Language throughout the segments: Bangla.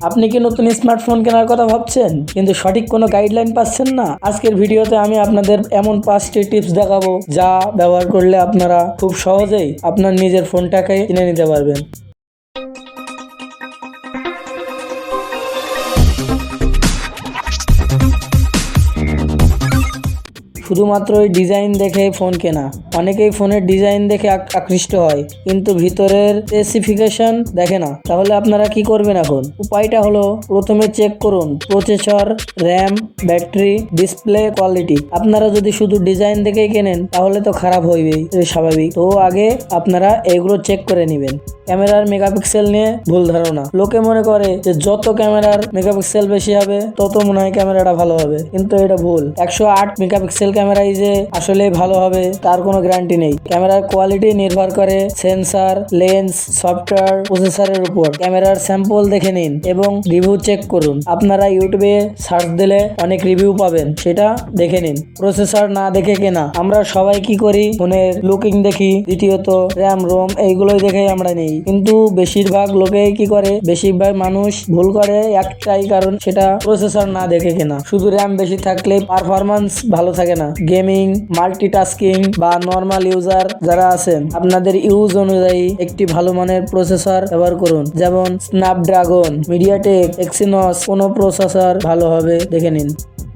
আপনি কি নতুন স্মার্টফোন কেনার কথা ভাবছেন কিন্তু সঠিক কোনো গাইডলাইন পাচ্ছেন না? আজকের ভিডিওতে আমি আপনাদের এমন 5টি টিপস দেখাবো যা ব্যবহার করলে আপনারা খুব সহজেই আপনার নিজের ফোনটাকে কিনে নিতে পারবেন। শুধুমাত্র ওই ডিজাইন দেখে ফোন কেনা। অনেকেই ফোনের ডিজাইন দেখে আকৃষ্ট হয় কিন্তু ভিতরের স্পেসিফিকেশন দেখে না। তাহলে আপনারা কি করবেন এখন? উপায়টা হলো, প্রথমে চেক করুন processor, RAM, battery, display quality. আপনারা যদি শুধু ডিজাইন দেখেই কেনেন তাহলে তো খারাপ হইবেই, স্বাভাবিক। তো আগে আপনারা এগুলো চেক করে নেবেন। ক্যামেরার মেগাপিক্সেল নিয়ে ভুল ধারণা। লোকে মনে করে যে যত ক্যামেরার মেগাপিক্সেল বেশি হবে তত মনে হয় ক্যামেরাটা ভালো হবে, কিন্তু এটা ভুল। 108 মেগাপিক্সেল ক্যামেরাই যে আসলে ভালো হবে তার কোনো গ্যারান্টি নেই। ক্যামেরার কোয়ালিটি নির্ভর করে সেন্সর, লেন্স, সফটওয়্যার, প্রসেসরের উপর। ক্যামেরার স্যাম্পল দেখে নিন এবং রিভিউ চেক করুন। আপনারা ইউটিউবে সার্চ দিলে অনেক রিভিউ পাবেন, সেটা দেখে নিন। প্রসেসর না দেখে কেনা। আমরা সবাই কি করি, ফোনের লুকিং দেখি, দ্বিতীয়ত র্যাম রোম এইগুলোই দেখে আমরা নেই। কিন্তু বেশিরভাগ লোকেই কি করে, বেশিরভাগ মানুষ ভুল করে একটাই কারণ, সেটা প্রসেসর না দেখে কেনা। শুধু র্যাম বেশি থাকলে পারফরম্যান্স ভালো থাকে না। গেমিং, মাল্টিটাস্কিং বা নর্মাল ইউজার যারা আছেন, আপনাদের ইউজ অনুযায়ী একটি ভালো মানের প্রসেসর ব্যবহার করুন। যেমন স্ন্যাপড্রাগন, মিডিয়াটেক, এক্সিনস, কোন প্রসেসর ভালো হবে দেখে নিন।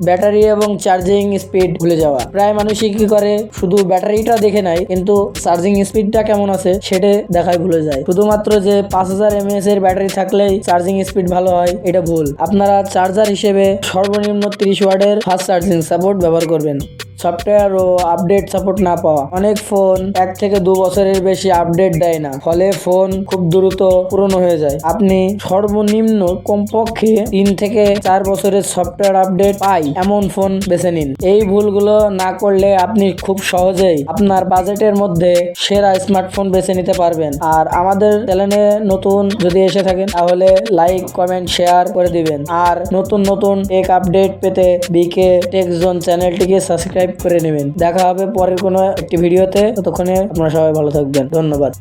ব্যাটারি এবং চার্জিং স্পিড ভুলে যাওয়া। প্রায় মানুষই কি করে, শুধু ব্যাটারিটা দেখে নেয় কিন্তু চার্জিং স্পিডটা কেমন আছে সেটা দেখাই ভুলে যায়। শুধুমাত্র যে 5000 mAh এর ব্যাটারি থাকলেই চার্জিং স্পিড ভালো হয়, এটা ভুল। আপনারা চার্জার হিসেবে সর্বনিম্ন 30 ওয়াটের ফাস্ট চার্জিং সাপোর্ট ব্যবহার করবেন। সফটওয়্যার ও আপডেট সাপোর্ট না পাওয়া। অনেক ফোন 1 থেকে 2 বছরের বেশি আপডেট দেয় না, ফলে ফোন খুব দ্রুত পুরনো হয়ে যায়। আপনি সর্বনিম্ন কমপক্ষে 3 থেকে 4 বছরের সফটওয়্যার আপডেট পাই এমন ফোন বেছে নিন। এই ভুলগুলো না করলে আপনি খুব সহজেই আপনার বাজেটের মধ্যে সেরা স্মার্টফোন বেছে নিতে পারবেন। আর আমাদের চ্যানেলে নতুন যদি এসে থাকেন তাহলে লাইক, কমেন্ট, শেয়ার করে দিবেন। আর নতুন নতুন টেক আপডেট পেতে বিকে টেক জোন চ্যানেলটিকে সাবস্ক্রাইব করে নেবেন। দেখা হবে পরের কোনো একটি ভিডিওতে। ততক্ষণে আপনারা সবাই ভালো থাকবেন। ধন্যবাদ।